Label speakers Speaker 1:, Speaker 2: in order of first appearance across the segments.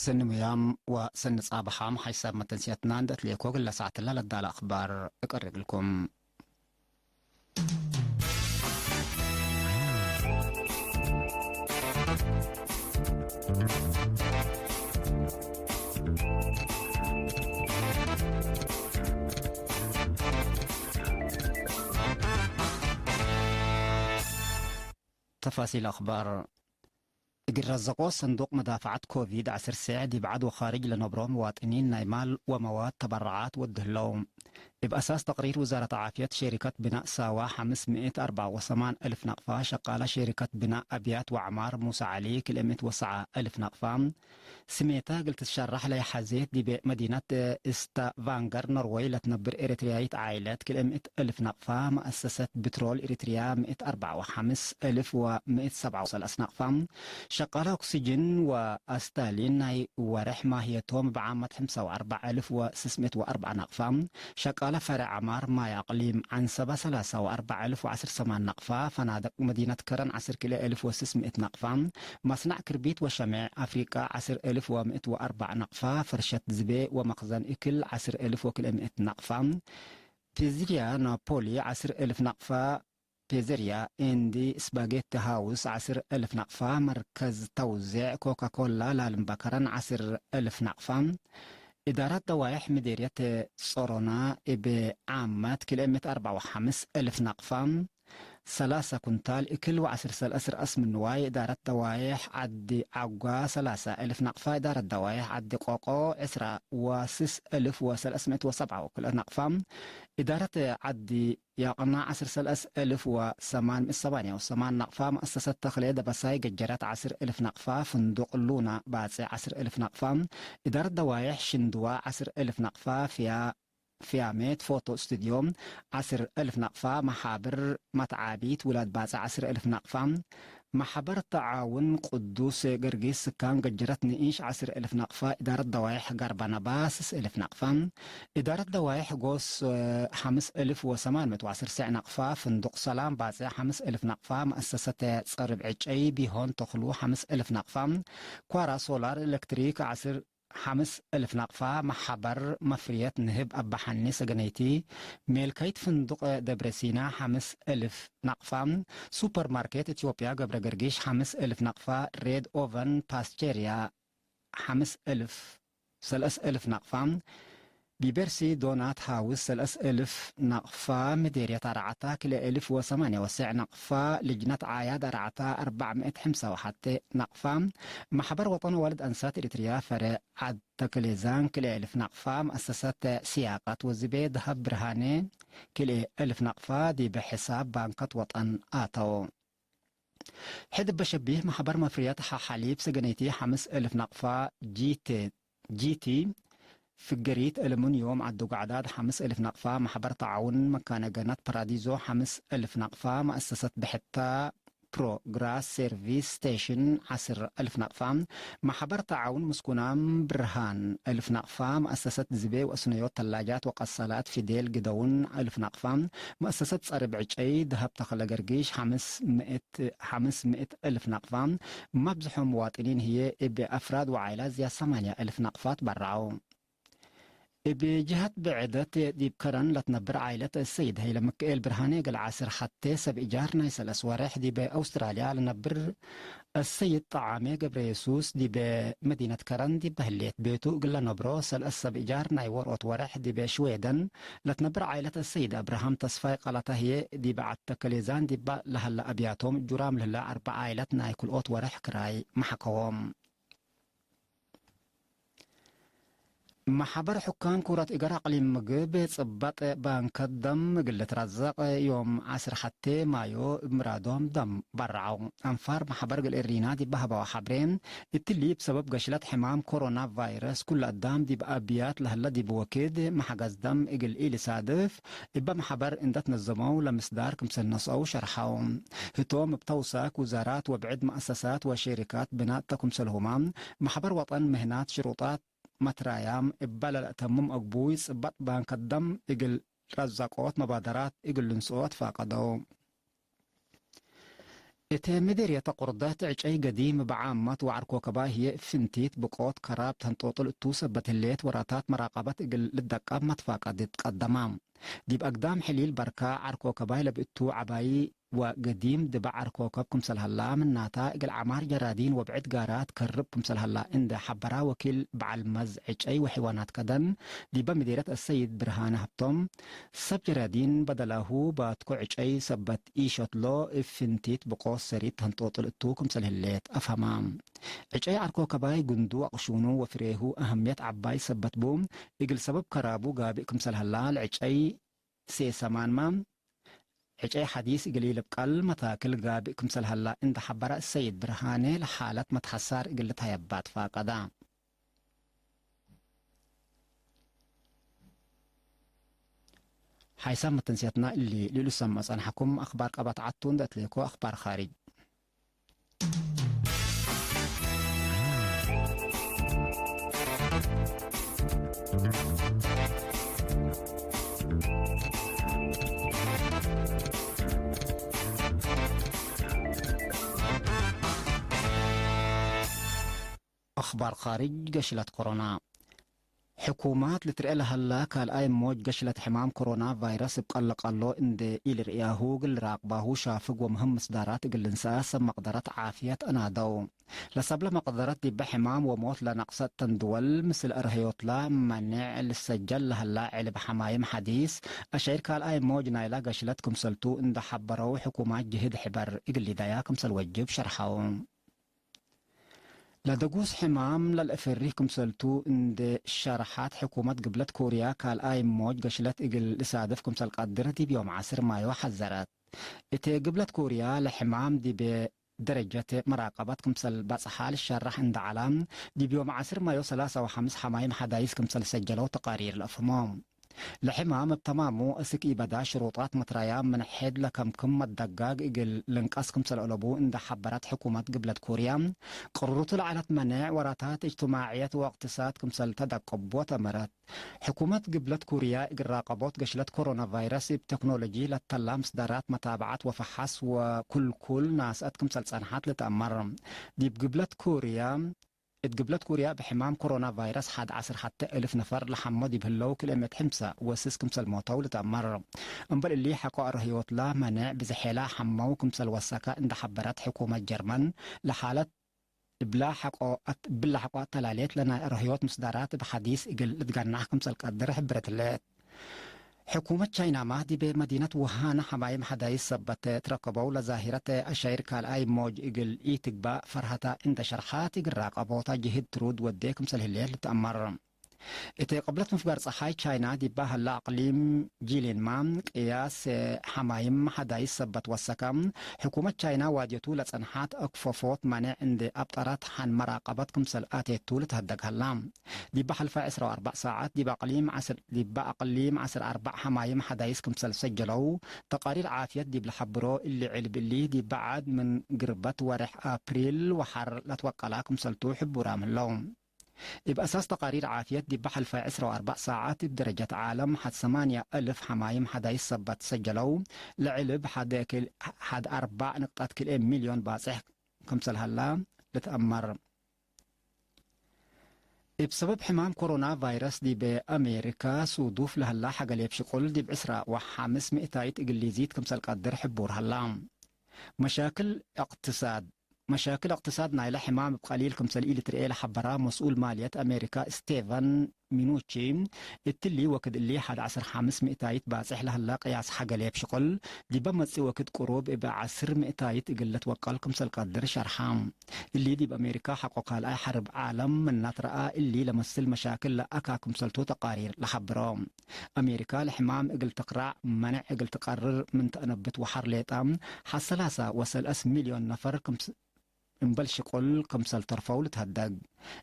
Speaker 1: سن ميام وسن صابحام حسب ما تنسيتنا ندت ليكو كل ساعة لدى الأخبار أقرب لكم. تفاصيل أخبار رزقوا صندوق مدافعة كوفيد 10 ساعة يبعد وخارج لنبرو مواطنين نايمال ومواد تبرعات والدهلوم بأساس تقرير وزارة عافية شركة بناء ساوا 584 ألف نقفة شغالة شركة بناء أبيات وعمار موسى علي كلمة وسعة ألف نقفة سميتها قلت تشرح لي حزيت دي بمدينة استافانغر نروي لتنبر إريترياية عائلات كلمة ألف نقفة مؤسسة بترول إريتريا 154 ألف و137 نقفة شغالة أكسجين وأستالين ناي ورحمة هي توم بعامة 45604 نقفة شغالة فرع عمار ما يقليم عن 73010 نقفة فنادق مدينة كرن 10 كيلو 1600 نقفة مصنع كربيت وشمع أفريقيا 10104 نقفة فرشة زبي ومخزن إكل 10100 نقفة بيزيريا نابولي 10000 نقفة بيزيريا اندي سباجيت هاوس 10000 نقفة مركز توزيع كوكاكولا لالمبكرن 10000 نقفة إدارة دوائح مديرية صورونا بعامة كيلومتر 45000 نقفة 3 كنتال إكل وعسر سلأسر أسم النواي إدارة دوائح عد عقا 3000 نقفة إدارة دوائح عد قوقو 10607 وكل نقفة إدارة عد يقنع 10878 نقفة مؤسسة تخليد بساي جرات 10000 نقفة فندق لونا باسع 10000 نقفة إدارة دوائح شندوا 10000 نقفة فيها ميت فوتو استوديو 10000 نقفة محابر متعابيت ولاد باسع 10000 نقفة محبر تعاون قدوس قرقيس سكان قجرت نئيش 10000 نقفة إدارة دوائح قربانا باس 1000 نقفة إدارة دوائح قوس 5810 نقفة فندق سلام باسع 5000 نقفة مؤسسة صرب عجي بيهون تخلو 5000 نقفة كوارا سولار إلكتريك 5000 نقفة محبر مفريات نهب أبا حني سجنيتي ملكيت فندق دبرسينا 5000 نقفة سوبر ماركت إثيوبيا قبر قرقيش 5000 نقفة ريد أوفن باستيريا 5000 3000 نقفة بيبرسي دونات هاوس 3000 نقفة مديرية رعتا كلا 1008 نقفة لجنة عاياد رعتا 451 نقفة محبر وطن والد أنسات إريتريا فرع عد تكليزان كلا 1000 نقفة مؤسسات سياقات وزبيد هب برهاني كلا 1000 نقفة دي بحساب بانكة وطن آتو حد بشبيه محبر مفريات حليب سجنيتي 5000 نقفة جيتي في الجريت ألمنيوم عدو قعداد 5000 نقفة محبر تعاون مكان جنات باراديزو 5000 نقفة مؤسسة بحتة بروغراس سيرفيس ستيشن 10000 نقفة محبر تعاون مسكونام برهان 1000 نقفة مؤسسة زبي وأسنيوت ثلاجات وقصالات فيديل قدون 1000 نقفة مؤسسة صارب عجي ذهب تخلى قرقيش 500 ألف نقفة مبزحوا مواطنين هي بأفراد وعائلات زي 8000 نقفة برعوا بجهة بعدة ديب كرن لتنبر عائلة السيد هي لمكة البرهاني قل عاسر حتى سب إيجار نايس الأسوارح دي بأستراليا لنبر السيد طعامي قبر يسوس دي بمدينة كرن دي بهليت بيتو قل نبروس الأسب إيجار ناي ورقت ورح دي بشويدن لتنبر عائلة السيد أبراهام تصفاي قالت هي دي بعد تكليزان دي لهلا أبياتهم جرام لهلا 4 عائلات ناي كل أوت ورح كراي محكوهم محبر حكام كرة إجراء قليم مجيب صبت بانك الدم قلة رزق يوم 10 حتى مايو مرادهم دم برعوا أنفار محبر قل الرينا دي بهبا وحبرين التلي بسبب قشلة حمام كورونا فيروس كل الدم دي بأبيات لهلا دي بوكيد محجز دم إجل إيلي صادف إبا محبر إندت نظموا لمصدار كمسنص أو شرحهم هتوم بتوساك وزارات وبعد مؤسسات وشركات بناء تكمسلهما محبر وطن مهنات شروطات مترايام إبالا تمم أقبوي صبت بانك الدم إقل رزاقوت مبادرات إقل لنسوات فاقدو مديرية قردات عجي قديم بعامة وعركو كباهية فنتيت بقوت كراب تنطوطل التوسبة الليت وراتات مراقبة للدقاب متفاقة دي تقدمام دي بأقدام حليل بركة عركو كباهي لبئتو عباي وقديم دبع عركو كبكم سلهلا من نتائج العمار جرادين وبعد قارات كربكم سلهلا عند حبرا وكيل بعلمز عجي وحيوانات كدن دي بمديرة السيد برهان هبتم سب جرادين بدله باتكو عجي سبت إيشوت لو إفنتيت بقوس سريت هنطوطل التوكم سلهليت أفهمام عجي عركو كباي قندو أقشونو وفريهو أهمية عباي سبت بوم إقل سبب كرابو قابئكم سلهلا العجي سيسامان مام عجي حديث قليل بقل متاكل قابئكم سلهلا عند حبرا السيد برهاني لحالة متحسار قلتها يبات فاقدا حيسام تنسيتنا اللي لسه أنا حكم أخبار قبط عطون دات ليكو أخبار خارج أخبار خارج قشلة كورونا حكومات لترئل هلا كالآي موج قشلة حمام كورونا فيروس بقلق الله اند إلي رئياهو قل راقباهو شافق ومهم مصدارات قل انساس مقدرات عافية أنادو لسبل مقدرات دي بحمام وموت لنقصة تندول مثل أرهيوطلا منع للسجل لهلا علب حمايم حديث أشعر كالآي موج نايلا قشلتكم سلتو اند حبرو حكومات جهد حبر إقل داياكم سلوجب شرحو لدقوس حمام للأفريكم سلتو اند شرحات حكومة قبلت كوريا كالآي موج قشلت إقل لسادفكم سل قدرتي بيوم عصر مايو حذرت إتي قبلت كوريا لحمام دي بدرجة مراقبتكم سل باس حال الشرح عند علام دي بيوم عصر مايو 3 و5 حمايم حدايسكم سل سجلوا تقارير الأفهمام لحمام بتمامو اسك إبدا شروطات مترايا من حد لكم كم الدقاق إقل لنقاسكم سلعلبو إن حبرات حكومة قبلة كوريا قررت على منع وراتات اجتماعية واقتصادكم سلتدقب وتمرت حكومة قبلة كوريا إقل راقبوت قشلة كورونا فيروس بتكنولوجي للتلام مصدرات متابعات وفحص وكل ناس أتكم سلسانحات لتأمر دي بقبلة كوريا اتقبلت كوريا بحمام كورونا فيروس حد 10 حتى 1000 نفر لحمد بهلو كلمة حمسة وسيسكم سلموتو لتأمر انبل اللي حقا رهيوت لا منع بزحيلا حموكم سلوسكا عند حبرات حكومة جرمن لحالة بلا حقا تلاليت لنا رهيوت مصدرات بحديث اقل تقنعكم سلقدر حبرت الليت حكومة تشاينا مهدي بمدينة ووهان حمايم حدايس سبت ترقبوا لظاهرة الشعير كالآي موج إقل إيتقباء فرحة عند شرحات إقل راقبوتا جهد ترود وديكم سلهليل لتأمر إتي قبلت مفقر صحاي تشاينا دي باه الأقليم جيلين مام قياس حمايم حدايس سبت والسكم حكومة تشاينا واجهتو لتنحات أكفوفوت مانع عند أبطرات حان مراقبتكم سلآتي تولة هدق هلام دي باه الفا 4 ساعات دي بأقليم عسر 4 حمايم حدايسكم سجلوا تقارير عافية دي بالحبرو اللي علب اللي دي بعد من قربت ورح أبريل وحر لتوقع سلتو حبو رام اللوم بأساس تقارير عافية دي بحل في 4 ساعات بدرجة عالم حد 8000 حمايم حدا يثبت سجلوا لعلب حد 4.2 مليون باسح كمسل هلا لتأمر بسبب حمام كورونا فيروس دي بأمريكا صدوف لهلا حق اللي بشقل دي بعسرة وحامس 200 إنجليزيت كمسل قدر حبور هلا مشاكل اقتصاد نايلة حمام بقليل كمسل إلي ترئيل حبرا مسؤول مالية أمريكا ستيفن مينوتشي التلي وكد اللي حد 500 باسح لهلا قياس حق ليب شقل دي بمتسي وكد قروب إبا 10 قلت وقال كمسل قدر شرحام اللي دي بأمريكا حقوق الآي حرب عالم من نطرقا اللي لمثل مشاكل لأكا كمسلتو تقارير لحبرام أمريكا لحمام إقل تقرع منع إقل تقرر من تأنبت وحر ليتام حصلاسا وصل 1 مليون نفر مبلش قل كمسل ترفول تهدق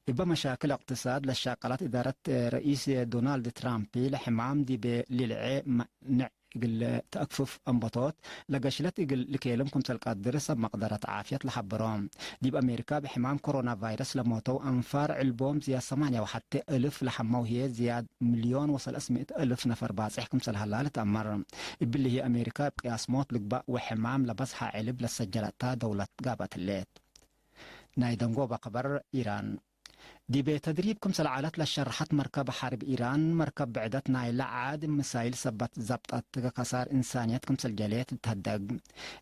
Speaker 1: إبا مشاكل اقتصاد للشاقلات إدارة رئيس دونالد ترامب لحمام دي يقل تأكفف أنبطات لقشلت يقل لكيلمكم تلقادر سب مقدرة عافية لحبرام دي بأمريكا بحمام كورونا فيروس لموتو أنفار علبوم زياد 8 وحتى ألف لحمو هي زياد مليون وصل 100 ألف نفر باصحكم سلهلالة أمر اللي هي أمريكا بقياس موت لقباء وحمام لبصحة علب لسجلتها دولة قابة الليت نايدنغو بقبر إيران دي بتدريب كم سلعالات لشرحت مركب حرب إيران مركب بعدت نايل عاد مسايل سبت زبطت كسار إنسانيات كم سلجاليت تهدق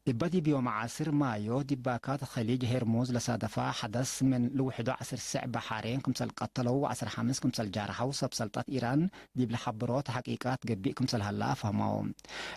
Speaker 1: إبدي بيوم عصر مايو دباكات خليج هرموز لصادفة حدث من لوحدو عصر سع بحارين كم سل قتلوا عصر حمس كم سل جارحوا سب سلطات إيران دي بلحبروت حقيقات قبي كم سل هلا فهموا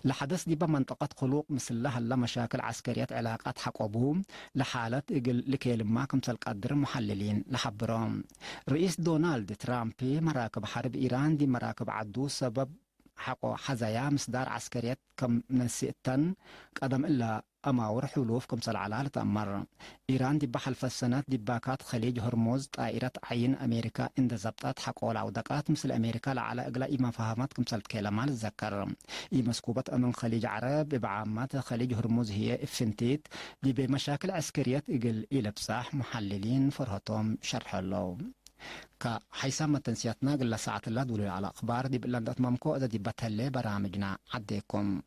Speaker 1: لحدث دي بمنطقة خلوق مثل هلا مشاكل عسكريات علاقات حقوبهم لحالة لكلمة كم سل قدر محللين لحبرهم رئيس دونالد ترامب مراكب حرب إيران دي مراكب عدو سبب حقو حزايا مصدار عسكريات كم نسيتن قدم إلا أماور حلوف كم سلعلالة أمر إيران دي بحلف السنة دي باكات خليج هرموز طائرة عين أمريكا إن زبطات حقو العودقات مثل أمريكا لعلى إقلاء إما فهمت كم سل كلمال الذكر مسكوبة أمن خليج عرب بعامات خليج هرموز هي إفنتيت دي بمشاكل عسكريات إقل إلى بصاح محللين فرهتهم شرح الله كحيثما تنسيتنا قل ساعة الله دولي على أخبار دي بلندات ممكو إذا دي بتهلي برامجنا عديكم